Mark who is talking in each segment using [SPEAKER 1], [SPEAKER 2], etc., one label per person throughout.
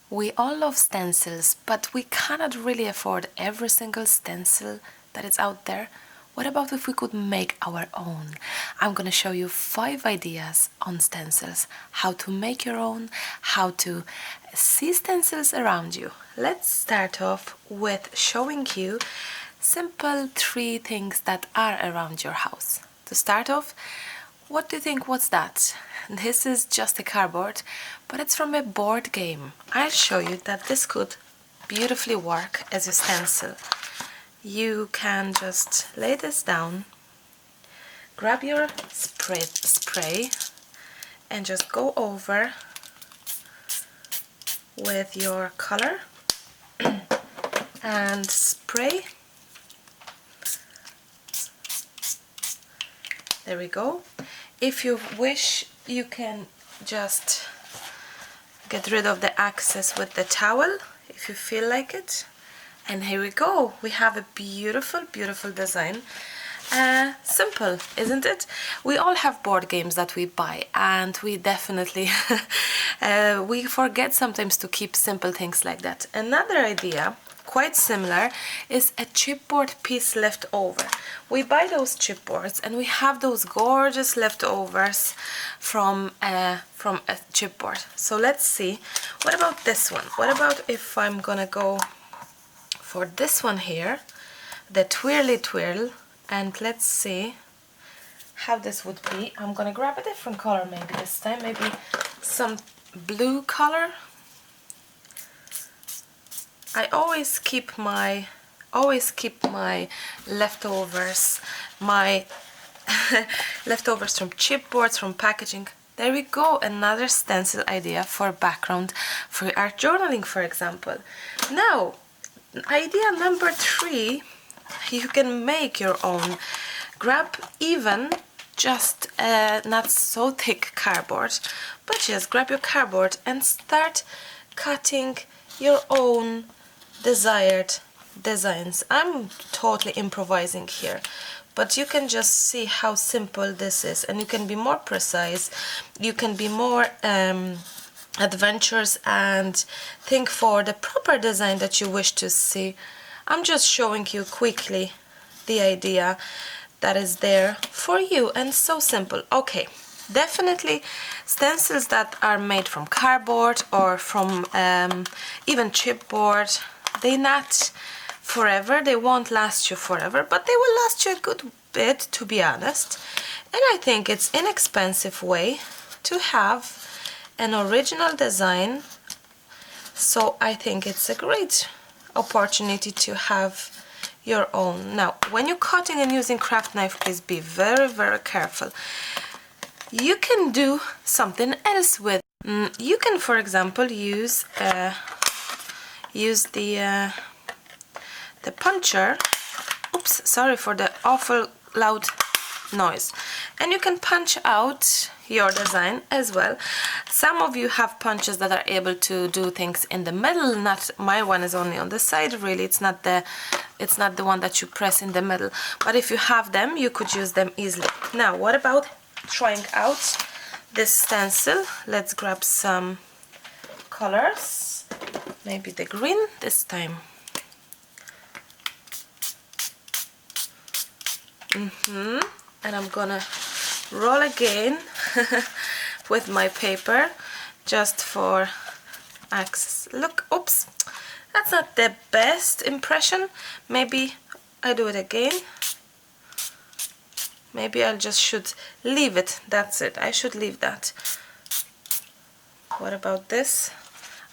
[SPEAKER 1] We all love stencils, but we cannot really afford every single stencil that is out there. What about if we could make our own? I'm gonna show you 5 ideas on stencils, how to make your own, how to see stencils around you. Let's start off with showing you simple 3 things that are around your house. To start off, what do you think? What's that? This is just a cardboard, but it's from a board game. I'll show you that this could beautifully work as a stencil. You can just lay this down, grab your spray and just go over with your color and spray. There we go. If you wish, you can just get rid of the excess with the towel if you feel like it. And here we go. We have a beautiful, beautiful design. Simple, isn't it? We all have board games that we buy, and we definitely we forget sometimes to keep simple things like that. Another idea, quite similar, is a chipboard piece left over. We buy those chipboards and we have those gorgeous leftovers from a chipboard. So let's see, what about this one? What about if I'm gonna go for this one here, the twirly twirl, and let's see how this would be. I'm gonna grab a different color maybe this time, maybe some blue color. I always keep my leftovers, leftovers from chipboards, from packaging. There we go, another stencil idea for background for art journaling, for example. Now, idea number 3, you can make your own. Grab even just not so thick cardboard, but just grab your cardboard and start cutting your own desired designs. I'm totally improvising here, but you can just see how simple this is, and you can be more precise, you can be more adventurous and think for the proper design that you wish to see. I'm just showing you quickly the idea that is there for you, and so simple. Okay, definitely stencils that are made from cardboard or from even chipboard, they not forever, they won't last you forever, but they will last you a good bit, to be honest. And I think it's an inexpensive way to have an original design, so I think it's a great opportunity to have your own. Now, when you're cutting and using craft knife, please be very, very careful. You can do something else with. You can, for example, use the puncher. Oops, sorry for the awful loud noise. And you can punch out your design as well. Some of you have punches that are able to do things in the middle. Not my one is only on the side. Really, it's not the one that you press in the middle. But if you have them, you could use them easily. Now, what about trying out this stencil? Let's grab some colors. Maybe the green this time. And I'm gonna roll again with my paper just for access. Look, oops, that's not the best impression. Maybe I do it again. Maybe I just should leave it. That's it, I should leave that. What about this?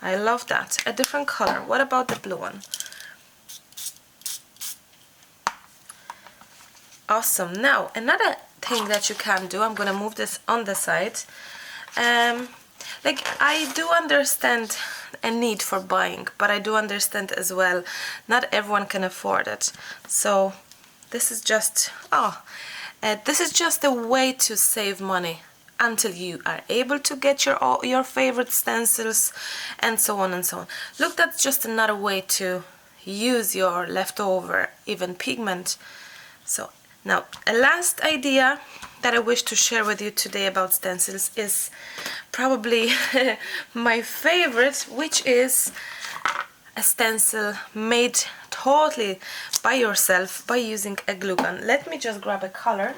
[SPEAKER 1] I love that. A different color. What about the blue one? Awesome. Now, another thing that you can do, I'm gonna move this on the side. Like, I do understand a need for buying, but I do understand as well not everyone can afford it. So this is just this is just a way to save money until you are able to get your favorite stencils, and so on and so on. Look, that's just another way to use your leftover even pigment. So now, a last idea that I wish to share with you today about stencils is probably my favorite, which is a stencil made totally by yourself by using a glue gun. Let me just grab a color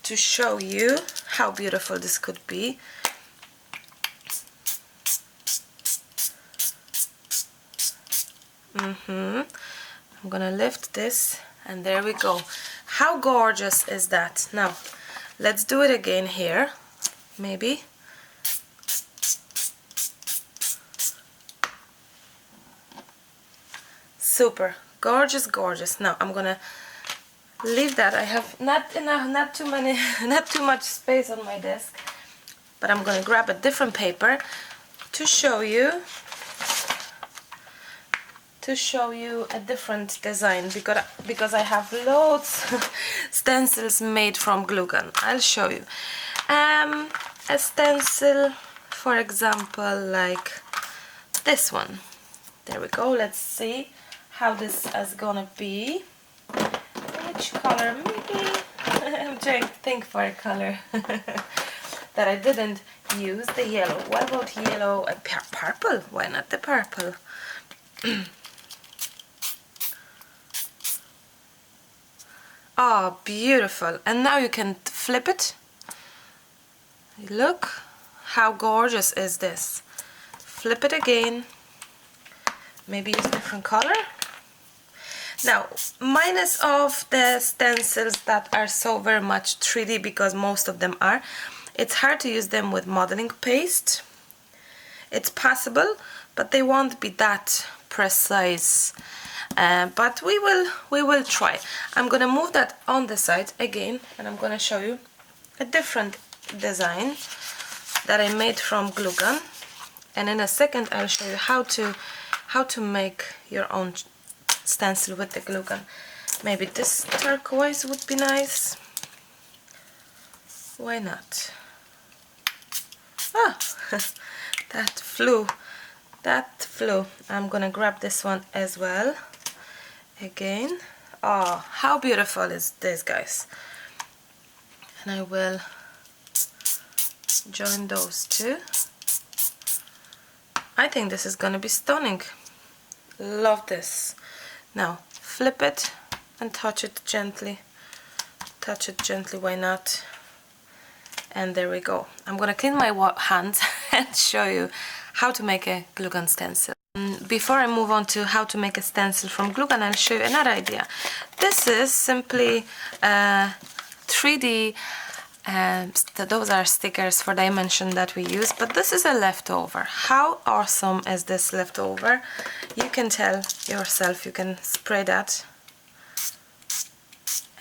[SPEAKER 1] to show you how beautiful this could be. I'm gonna lift this, and there we go. How gorgeous is that? Now let's do it again here, maybe. Super gorgeous, gorgeous. Now I'm gonna leave that. I have not too much space on my desk, but I'm gonna grab a different paper to show you a different design, because I have loads stencils made from glue gun. I'll show you a stencil, for example, like this one. There we go. Let's see how this is gonna be. Which color? Maybe I'm trying to think for a color that I didn't use. The yellow. What about yellow? Purple? Why not the purple? Oh, beautiful. And now you can flip it. Look how gorgeous is this. Flip it again. Maybe use different color. Now, minus of the stencils that are so very much 3D, because most of them are, it's hard to use them with modeling paste. It's possible, but they won't be that precise. But we will try. I'm gonna move that on the side again, and I'm gonna show you a different design that I made from glue gun. And in a second I'll show you how to make your own stencil with the glue gun. Maybe this turquoise would be nice. Why not? Ah, that flew. I'm gonna grab this one as well. Again. Oh, how beautiful is this, guys. And I will join those two. I think this is gonna be stunning. Love this. Now flip it and touch it gently. Touch it gently, why not? And there we go. I'm gonna clean my hands and show you how to make a glue gun stencil. Before I move on to how to make a stencil from glue gun, I'll show you another idea. This is simply 3D, those are stickers for dimension that we use, but this is a leftover. How awesome is this leftover? You can tell yourself, you can spray that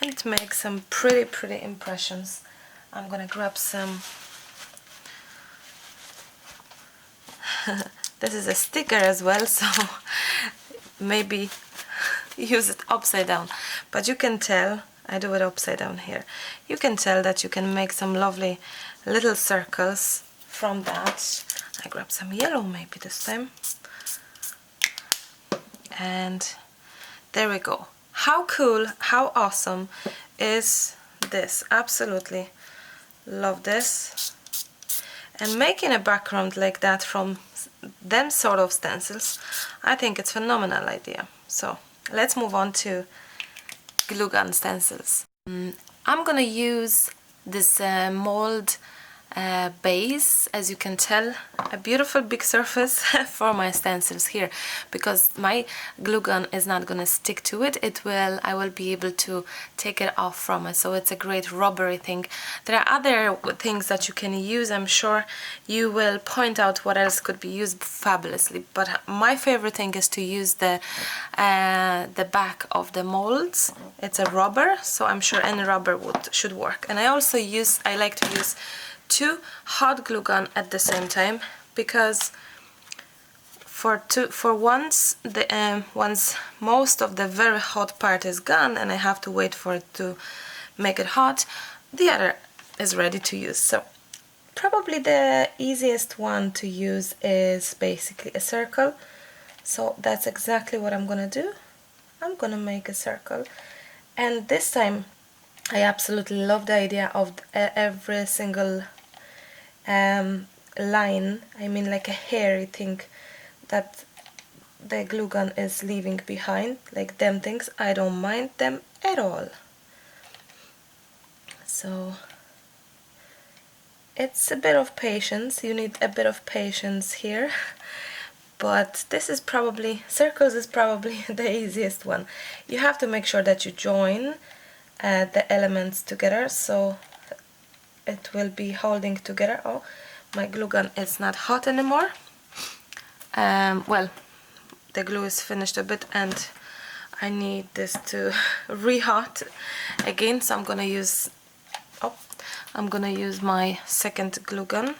[SPEAKER 1] and make some pretty impressions. I'm gonna grab some. This is a sticker as well, so maybe use it upside down, but you can tell, I do it upside down here, you can tell that you can make some lovely little circles from that. I grab some yellow maybe this time, and there we go. How cool, how awesome is this? Absolutely love this. And making a background like that from them sort of stencils, I think it's a phenomenal idea. So let's move on to glue gun stencils. I'm gonna use this mold base, as you can tell, a beautiful big surface for my stencils here, because my glue gun is not gonna stick to it. I will be able to take it off from it, so it's a great rubbery thing. There are other things that you can use. I'm sure you will point out what else could be used fabulously, but my favorite thing is to use the back of the molds. It's a rubber, so I'm sure any rubber should work. And I like to use 2 hot glue gun at the same time, because once most of the very hot part is gone and I have to wait for it to make it hot, the other is ready to use. So probably the easiest one to use is basically a circle. So that's exactly what I'm gonna do. I'm gonna make a circle, and this time I absolutely love the idea of every single line, I mean like a hairy thing that the glue gun is leaving behind, like them things. I don't mind them at all. So it's a bit of patience, you need a bit of patience here. But this is probably, circles is probably the easiest one. You have to make sure that you join the elements together so it will be holding together. Oh, my glue gun is not hot anymore. Well, the glue is finished a bit and I need this to re-hot again, so I'm gonna use my second glue gun.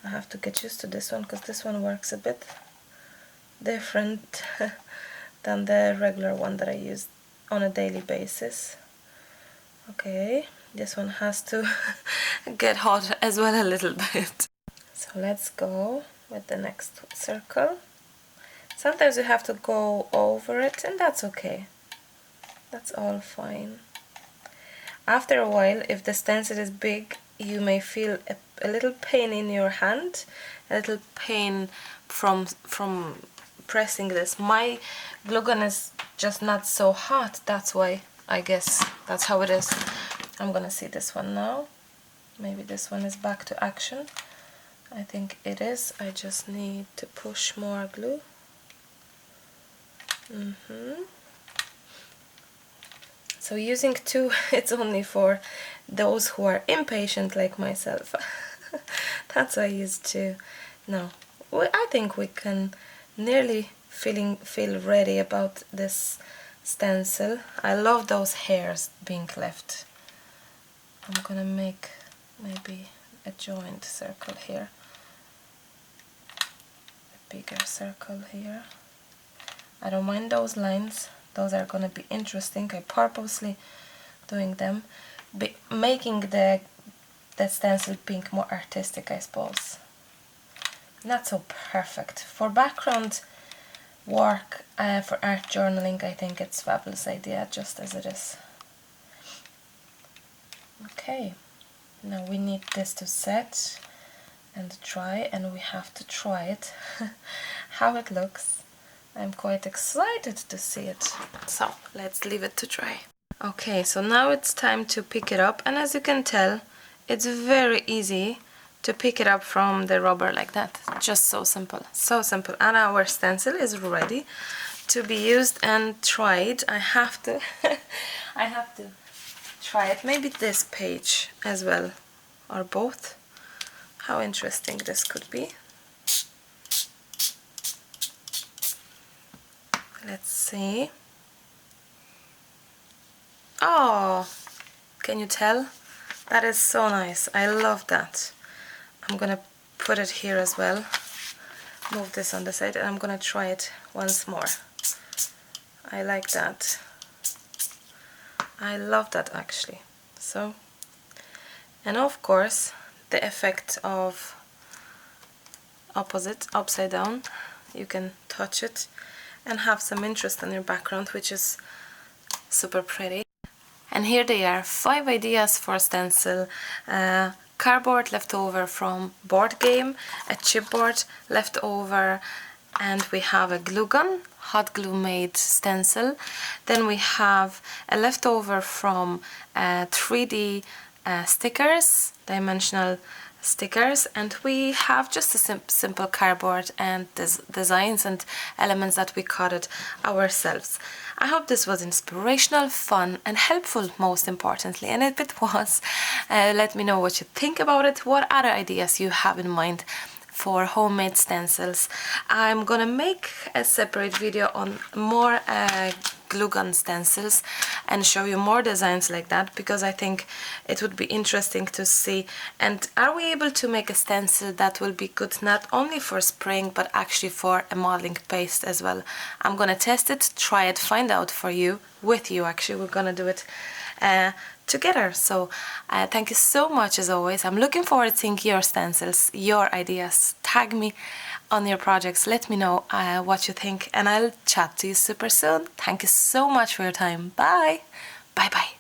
[SPEAKER 1] I have to get used to this one because this one works a bit different than the regular one that I use on a daily basis. Okay, this one has to get hot as well a little bit. So let's go with the next circle. Sometimes you have to go over it, and that's okay. That's all fine. After a while, if the stencil is big, you may feel a little pain in your hand, a little pain from pressing this. My glue gun is just not so hot, that's why, I guess that's how it is. I'm gonna see this one now. Maybe this one is back to action. I think it is. I just need to push more glue. So using two, it's only for those who are impatient like myself. That's why I use two. Now, I think we can nearly feel ready about this stencil. I love those hairs being left. I'm gonna make maybe a joint circle here, a bigger circle here. I don't mind those lines. Those are gonna be interesting. I purposely doing them, making the stencil pink more artistic, I suppose. Not so perfect. For background work, for art journaling, I think it's a fabulous idea, just as it is. Okay, now we need this to set and dry, and we have to try it, how it looks. I'm quite excited to see it. So let's leave it to dry. Okay, so now it's time to pick it up, and as you can tell, it's very easy to pick it up from the rubber like that. Just so simple, so simple. And our stencil is ready to be used and tried. I have to I have to try it. Maybe this page as well, or both. How interesting this could be. Let's see. Oh, can you tell? That is so nice. I love that. I'm gonna put it here as well. Move this on the side, and I'm gonna try it once more. I like that. I love that actually. So, and of course, the effect of opposite, upside down. You can touch it and have some interest in your background, which is super pretty. And here they are, 5 ideas for stencil. Cardboard left over from board game, a chipboard left over, and we have a glue gun, hot glue made stencil. Then we have a leftover from 3D stickers, dimensional stickers, and we have just a simple cardboard and designs and elements that we coded ourselves. I hope this was inspirational, fun and helpful, most importantly, and if it was, let me know what you think about it, what other ideas you have in mind for homemade stencils. I'm gonna make a separate video on more glue gun stencils and show you more designs like that, because I think it would be interesting to see, and are we able to make a stencil that will be good not only for spraying but actually for a modeling paste as well. I'm gonna test it, try it, find out for you, with you actually. We're gonna do it together. So thank you so much as always. I'm looking forward to seeing your stencils, your ideas. Tag me on your projects. Let me know what you think, and I'll chat to you super soon. Thank you so much for your time. Bye. Bye bye.